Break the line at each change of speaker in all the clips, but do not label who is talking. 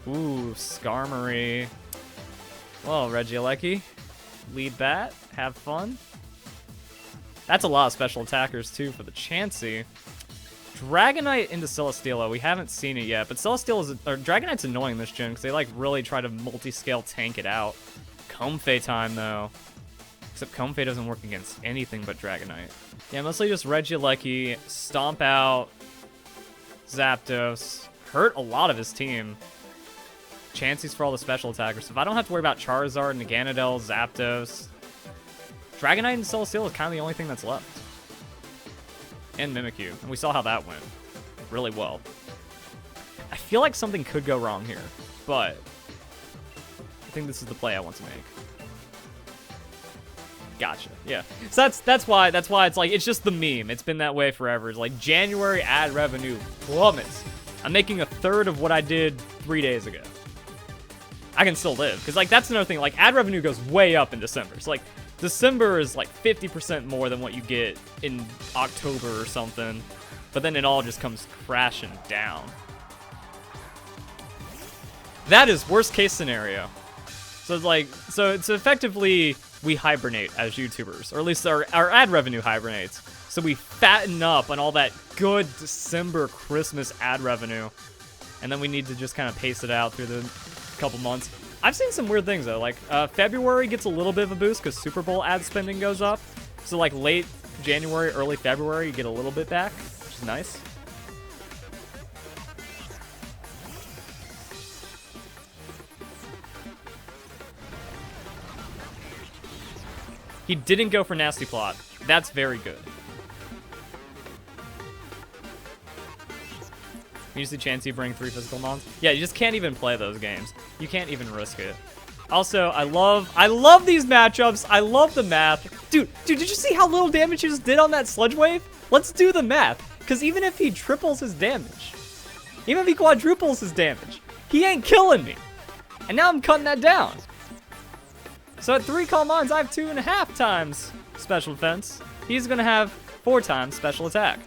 Ooh, Skarmory. Well, Regieleki, lead that. Have fun. That's a lot of special attackers, too, for the Chansey. Dragonite into Celesteela. We haven't seen it yet, but Dragonite's annoying this gen because they, like, really try to multi-scale tank it out. Comfey time, though. Except Comfey doesn't work against anything but Dragonite. Yeah, mostly just Regieleki, stomp out Zapdos, hurt a lot of his team. Chansey's for all the special attackers. So if I don't have to worry about Charizard, Naganadel, Zapdos, Dragonite and Celesteela is kind of the only thing that's left. And Mimikyu. And we saw how that went really well. I feel like something could go wrong here, but I think this is the play I want to make. Gotcha. Yeah. So that's why it's like, it's just the meme. It's been that way forever. It's like January ad revenue plummets. I'm making a third of what I did 3 days ago. I can still live. Because, like, that's another thing. Like, ad revenue goes way up in December. So, like, December is, like, 50% more than what you get in October or something. But then it all just comes crashing down. That is worst case scenario. So, it's like, so effectively, we hibernate as YouTubers. Or at least our ad revenue hibernates. So we fatten up on all that good December Christmas ad revenue. And then we need to just kind of pace it out through the couple months. I've seen some weird things though, like February gets a little bit of a boost because Super Bowl ad spending goes up. So like late January, early February, you get a little bit back, which is nice. He didn't go for Nasty Plot. That's very good. Usually Chansey bring 3 physical mons. Yeah, you just can't even play those games. You can't even risk it. Also, I love these matchups. I love the math. Dude, did you see how little damage he just did on that Sludge Wave? Let's do the math. Because even if he triples his damage, even if he quadruples his damage, he ain't killing me. And now I'm cutting that down. So at 3 Calm Minds, I have 2.5 times special defense. He's going to have 4 times special attack.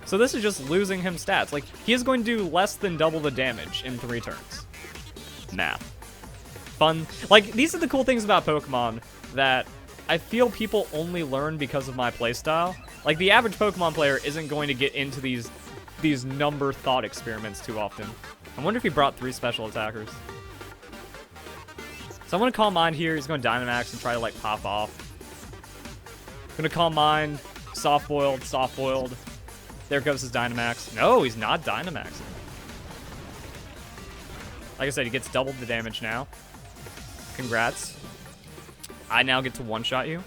So this is just losing him stats. Like, he is going to do less than double the damage in 3 turns. Math. Fun. Like, these are the cool things about Pokemon that I feel people only learn because of my playstyle. Like, the average Pokemon player isn't going to get into these number thought experiments too often. I wonder if he brought 3 special attackers. So I'm going to Calm Mind here. He's going to Dynamax and try to, like, pop off. Going to Calm Mind. Soft-boiled, soft-boiled. There goes his Dynamax. No, he's not Dynamaxing. Like I said, he gets doubled the damage now. Congrats. I now get to one-shot you.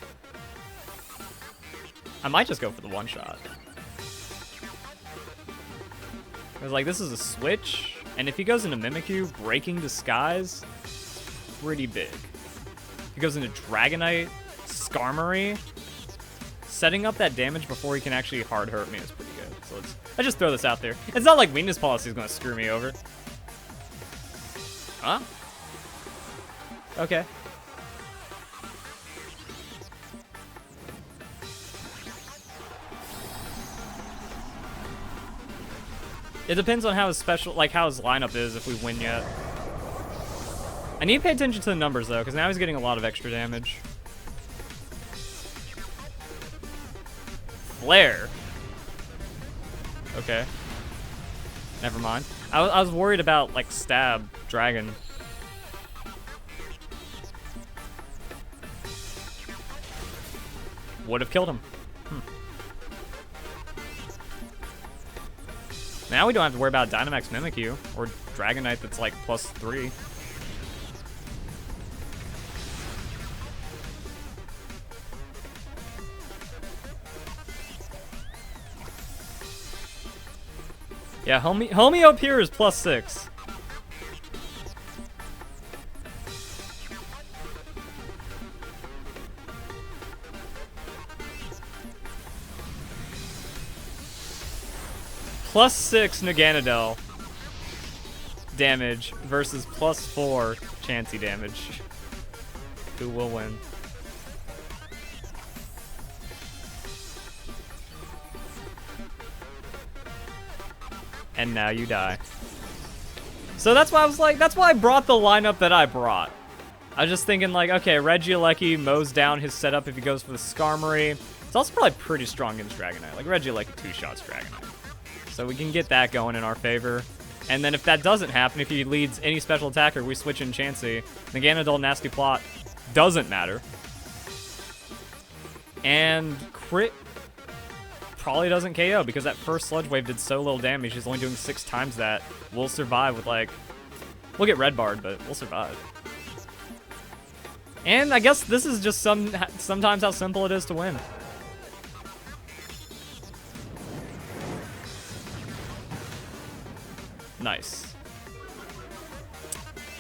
I might just go for the one-shot. I was like, this is a switch. And if he goes into Mimikyu, Breaking Disguise, pretty big. If he goes into Dragonite, Skarmory, setting up that damage before he can actually hard hurt me is pretty good. So I just throw this out there. It's not like weakness policy is going to screw me over. Huh? Okay. It depends on how his how his lineup is if we win yet. I need to pay attention to the numbers though, because now he's getting a lot of extra damage. Flare. Okay. Never mind. I was worried about, like, Stab Dragon. Would have killed him. Now we don't have to worry about Dynamax Mimikyu or Dragonite that's, like, +3. Yeah, homie up here is +6. +6 Naganadel damage versus +4 Chansey damage. Who will win? And now you die. So that's why I was like, that's why I brought the lineup that I brought. I was just thinking like, okay, Regieleki mows down his setup if he goes for the Skarmory. It's also probably pretty strong against Dragonite. Like Regieleki 2-shots Dragonite. So we can get that going in our favor. And then if that doesn't happen, if he leads any special attacker, we switch in Chansey. Naganadel Nasty Plot doesn't matter. And crit probably doesn't KO because that first Sludge Wave did so little damage. He's only doing 6 times that. We'll survive with like... We'll get Red Barred, but we'll survive. And I guess this is just sometimes how simple it is to win. Nice.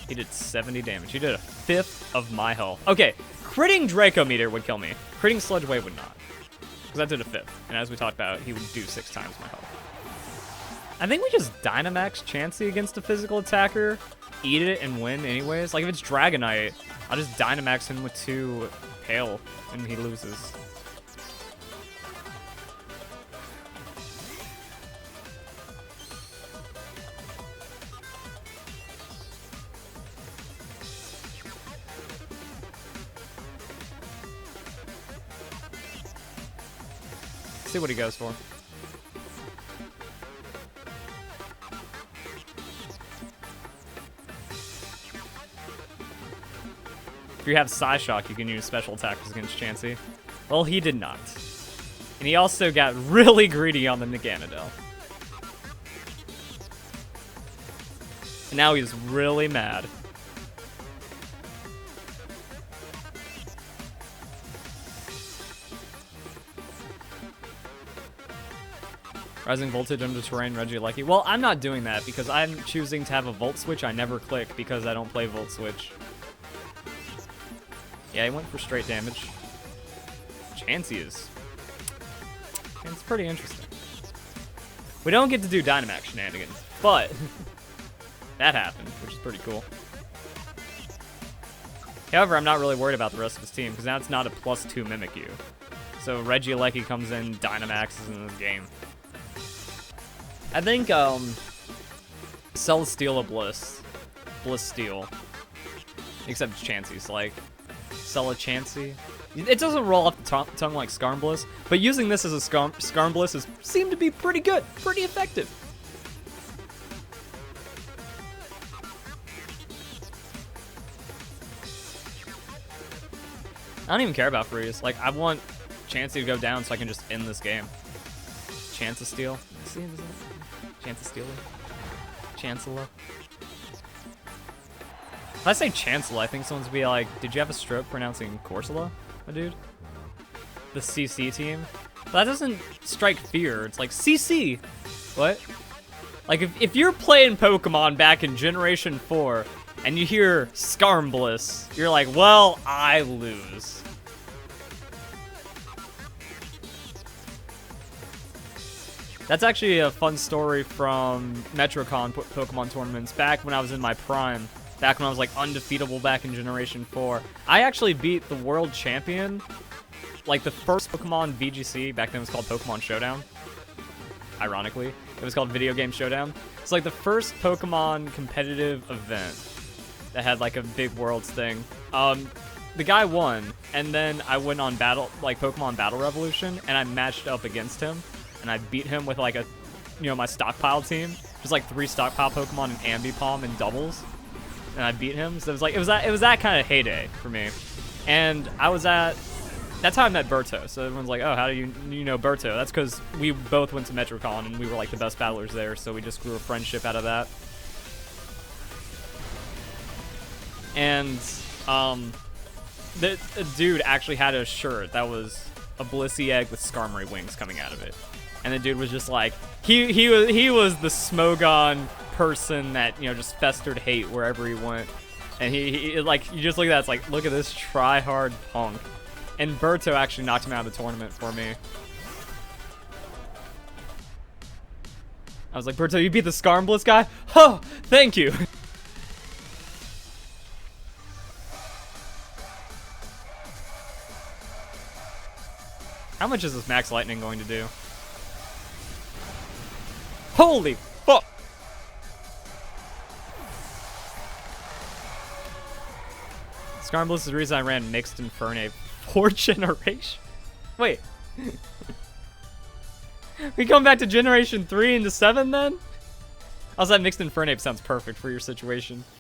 He did 70 damage. He did a 1/5 of my health. Okay, critting Draco Meteor would kill me. Critting Sludge Wave would not. Because that did a 1/5. And as we talked about, he would do 6 times my health. I think we just Dynamax Chansey against a physical attacker, eat it, and win anyways. Like if it's Dragonite, I'll just Dynamax him with 2 Hail, and he loses. See what he goes for. If you have Psyshock, you can use special attacks against Chansey. Well, he did not. And he also got really greedy on the Naganadel. And now he's really mad. Rising Voltage under terrain, Regieleki. Well, I'm not doing that because I'm choosing to have a Volt Switch I never click because I don't play Volt Switch. Yeah, he went for straight damage. Chansey is... It's pretty interesting. We don't get to do Dynamax shenanigans, but that happened, which is pretty cool. However, I'm not really worried about the rest of his team because now it's not a +2 Mimikyu. So Regieleki comes in, Dynamaxes in this game. I think, Celesteela Bliss. Bliss Steel. Except it's Chansey's, like, Cella Chansey. It doesn't roll off the tongue like Skarmbliss, but using this as a Skarmbliss has seemed to be pretty good, pretty effective. I don't even care about freeze. Like, I want Chansey to go down so I can just end this game. Chansey See, Chancellor. Chancellor. If I say Chancellor, I think someone's gonna be like, did you have a stroke pronouncing Corsola, my dude? The CC team? But that doesn't strike fear. It's like, CC! What? Like, if you're playing Pokemon back in Generation 4, and you hear Skarmbliss, you're like, well, I lose. That's actually a fun story from MetroCon Pokemon tournaments back when I was in my prime. Back when I was like undefeatable back in Generation 4. I actually beat the world champion, like the first Pokemon VGC, back then it was called Pokemon Showdown. Ironically, it was called Video Game Showdown. It's like the first Pokemon competitive event that had like a big worlds thing. The guy won, and then I went on Pokemon Battle Revolution, and I matched up against him. And I beat him with like my stockpile team. Just like 3 stockpile Pokemon and Ambipom and doubles. And I beat him. So it was that kind of heyday for me. And that's how I met Berto. So everyone's like, oh, how do you know Berto? That's because we both went to MetroCon and we were like the best battlers there. So we just grew a friendship out of that. And the dude actually had a shirt that was a Blissey egg with Skarmory wings coming out of it. And the dude was just like, he was the Smogon person that, just festered hate wherever he went. And he like, you just look at that, it's like, look at this try-hard punk. And Berto actually knocked him out of the tournament for me. I was like, Berto, you beat the Skarmbliss guy? Oh, thank you. How much is this Max Lightning going to do? Holy fuck! Scarmbliss is the reason I ran Mixed Infernape 4 generation. Wait. We come back to generation 3 into 7 then? Also, that Mixed Infernape sounds perfect for your situation.